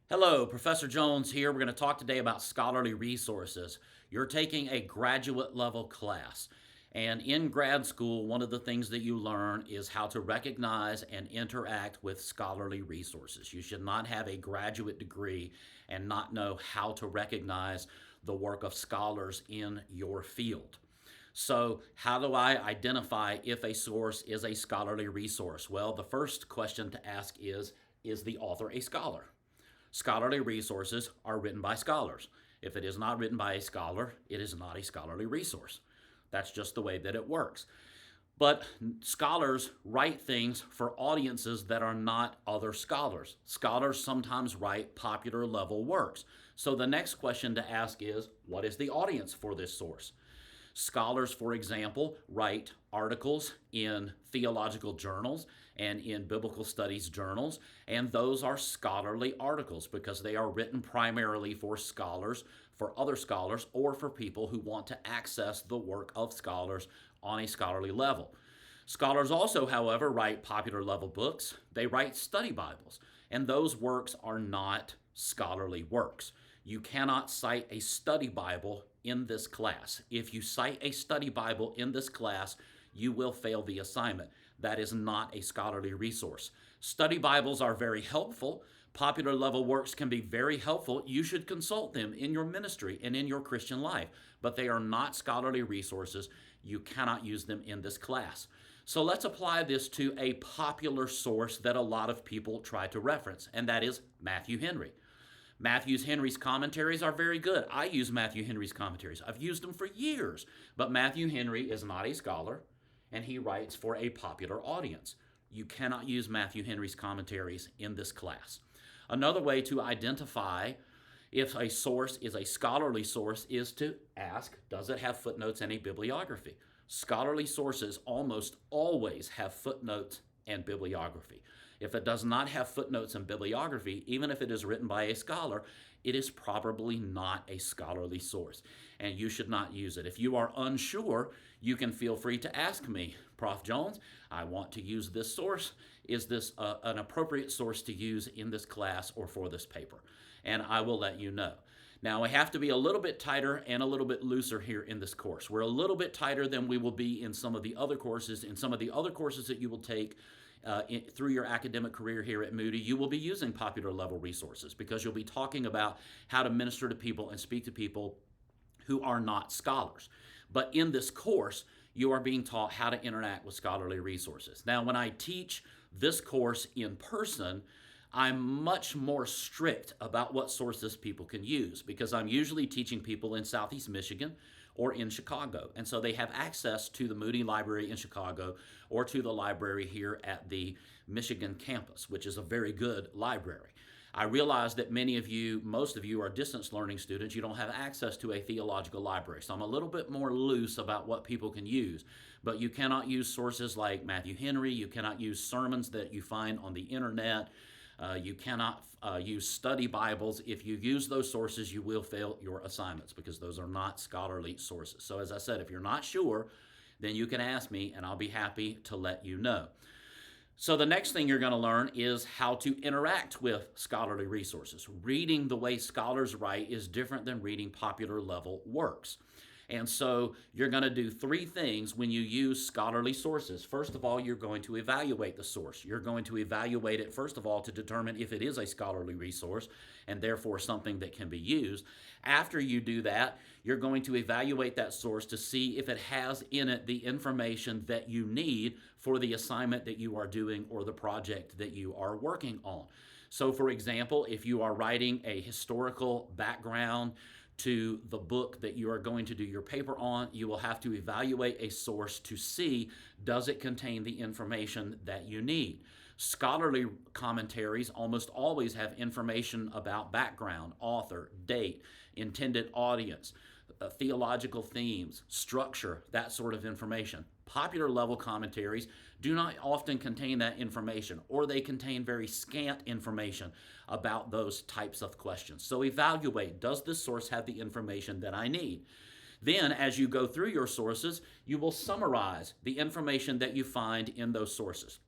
Hello, Professor Jones here. We're going to talk today about scholarly resources. You're taking a graduate level class. And in grad school, one of the things that you learn is how to recognize and interact with scholarly resources. You should not have a graduate degree and not know how to recognize the work of scholars in your field. So, how do I identify if a source is a scholarly resource? Well, the first question to ask is the author a scholar? Scholarly resources are written by scholars. If it is not written by a scholar, it is not a scholarly resource. That's just the way that it works. But scholars write things for audiences that are not other scholars. Scholars sometimes write popular level works. So the next question to ask is, what is the audience for this source? Scholars, for example, write articles in theological journals and in biblical studies journals, and those are scholarly articles because they are written primarily for scholars, for other scholars, or for people who want to access the work of scholars on a scholarly level. Scholars also, however, write popular level books. They write study Bibles, and those works are not scholarly works. You cannot cite a study Bible in this class. If you cite a study Bible in this class, you will fail the assignment. That is not a scholarly resource. Study Bibles are very helpful. Popular level works can be very helpful. You should consult them in your ministry and in your Christian life, but they are not scholarly resources. You cannot use them in this class. So let's apply this to a popular source that a lot of people try to reference, and that is Matthew Henry. Matthew Henry's commentaries are very good. I use Matthew Henry's commentaries. I've used them for years. But Matthew Henry is not a scholar, and he writes for a popular audience. You cannot use Matthew Henry's commentaries in this class. Another way to identify if a source is a scholarly source is to ask, does it have footnotes and a bibliography? Scholarly sources almost always have footnotes and bibliography. If it does not have footnotes and bibliography, even if it is written by a scholar, it is probably not a scholarly source, and you should not use it. If you are unsure, you can feel free to ask me, Prof. Jones, I want to use this source. Is this an appropriate source to use in this class or for this paper? And I will let you know. Now, we have to be a little bit tighter and a little bit looser here in this course. We're a little bit tighter than we will be in some of the other courses. In some of the other courses that you will take through your academic career here at Moody, you will be using popular level resources because you'll be talking about how to minister to people and speak to people who are not scholars. But in this course, you are being taught how to interact with scholarly resources. Now, when I teach this course in person, I'm much more strict about what sources people can use because I'm usually teaching people in Southeast Michigan or in Chicago. And so they have access to the Moody Library in Chicago or to the library here at the Michigan campus, which is a very good library. I realize that many of you, most of you are distance learning students. You don't have access to a theological library. So I'm a little bit more loose about what people can use. But you cannot use sources like Matthew Henry. You cannot use sermons that you find on the internet. You cannot use study Bibles. If you use those sources, you will fail your assignments because those are not scholarly sources. So as I said, if you're not sure, then you can ask me and I'll be happy to let you know. So the next thing you're going to learn is how to interact with scholarly resources. Reading the way scholars write is different than reading popular level works. And so you're going to do three things when you use scholarly sources. First of all, you're going to evaluate the source. You're going to evaluate it, first of all, to determine if it is a scholarly resource and therefore something that can be used. After you do that, you're going to evaluate that source to see if it has in it the information that you need for the assignment that you are doing or the project that you are working on. So, for example, if you are writing a historical background to the book that you are going to do your paper on, you will have to evaluate a source to see, does it contain the information that you need? Scholarly commentaries almost always have information about background, author, date, intended audience, theological themes, structure, that sort of information. Popular level commentaries do not often contain that information, or they contain very scant information about those types of questions. So evaluate, does this source have the information that I need? Then, as you go through your sources, you will summarize the information that you find in those sources.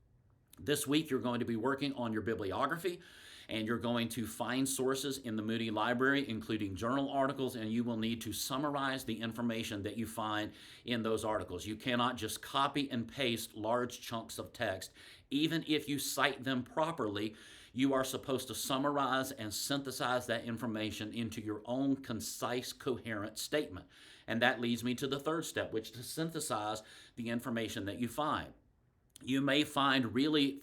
This week, you're going to be working on your bibliography, And you're going to find sources in the Moody Library, including journal articles, and you will need to summarize the information that you find in those articles. You cannot just copy and paste large chunks of text. Even if you cite them properly, you are supposed to summarize and synthesize that information into your own concise, coherent statement. And that leads me to the third step, which is to synthesize the information that you find. You may find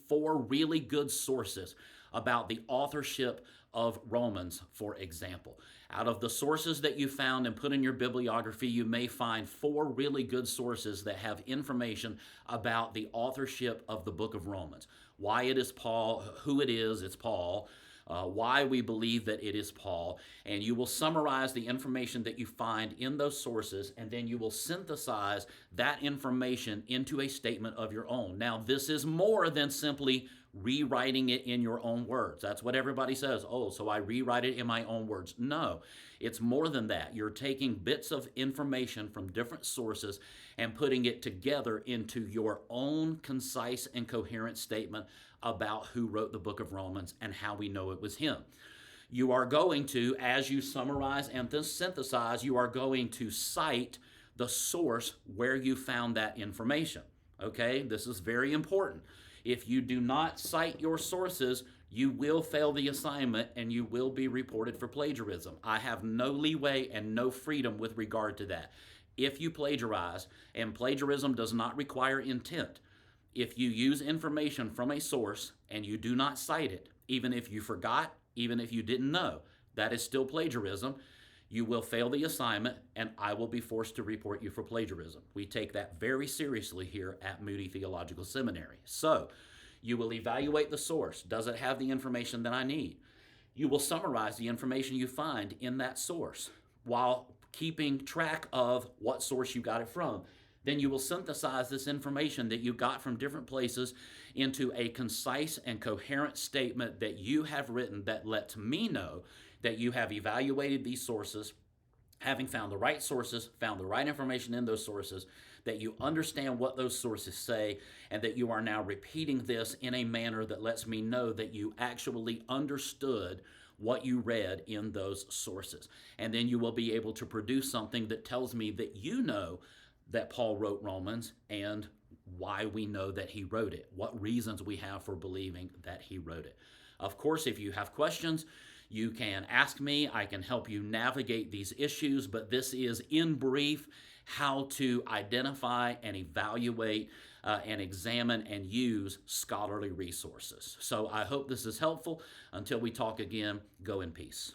four really good sources about the authorship of Romans, for example. Out of the sources that you found and put in your bibliography, you may find four really good sources that have information about the authorship of the book of Romans. Why it is Paul, who it is, it's Paul, why we believe that it is Paul, and you will summarize the information that you find in those sources, and then you will synthesize that information into a statement of your own. Now, this is more than simply rewriting it in your own words. That's what everybody says. Oh, so I rewrite it in my own words. No, it's more than that. You're taking bits of information from different sources and putting it together into your own concise and coherent statement about who wrote the book of Romans and how we know it was him. You are going to, as you summarize and then synthesize, you are going to cite the source where you found that information. Okay, this is very important. If you do not cite your sources, you will fail the assignment and you will be reported for plagiarism. I have no leeway and no freedom with regard to that. If you plagiarize, and plagiarism does not require intent, if you use information from a source and you do not cite it, even if you forgot, even if you didn't know, that is still plagiarism. You will fail the assignment, and I will be forced to report you for plagiarism. We take that very seriously here at Moody Theological Seminary. So, you will evaluate the source. Does it have the information that I need? You will summarize the information you find in that source while keeping track of what source you got it from. Then you will synthesize this information that you got from different places into a concise and coherent statement that you have written that lets me know that you have evaluated these sources, having found the right sources, found the right information in those sources, that you understand what those sources say, and that you are now repeating this in a manner that lets me know that you actually understood what you read in those sources. And then you will be able to produce something that tells me that you know that Paul wrote Romans and why we know that he wrote it, what reasons we have for believing that he wrote it. Of course, if you have questions, you can ask me. I can help you navigate these issues, but this is, in brief, how to identify and evaluate and examine and use scholarly resources. So I hope this is helpful. Until we talk again, go in peace.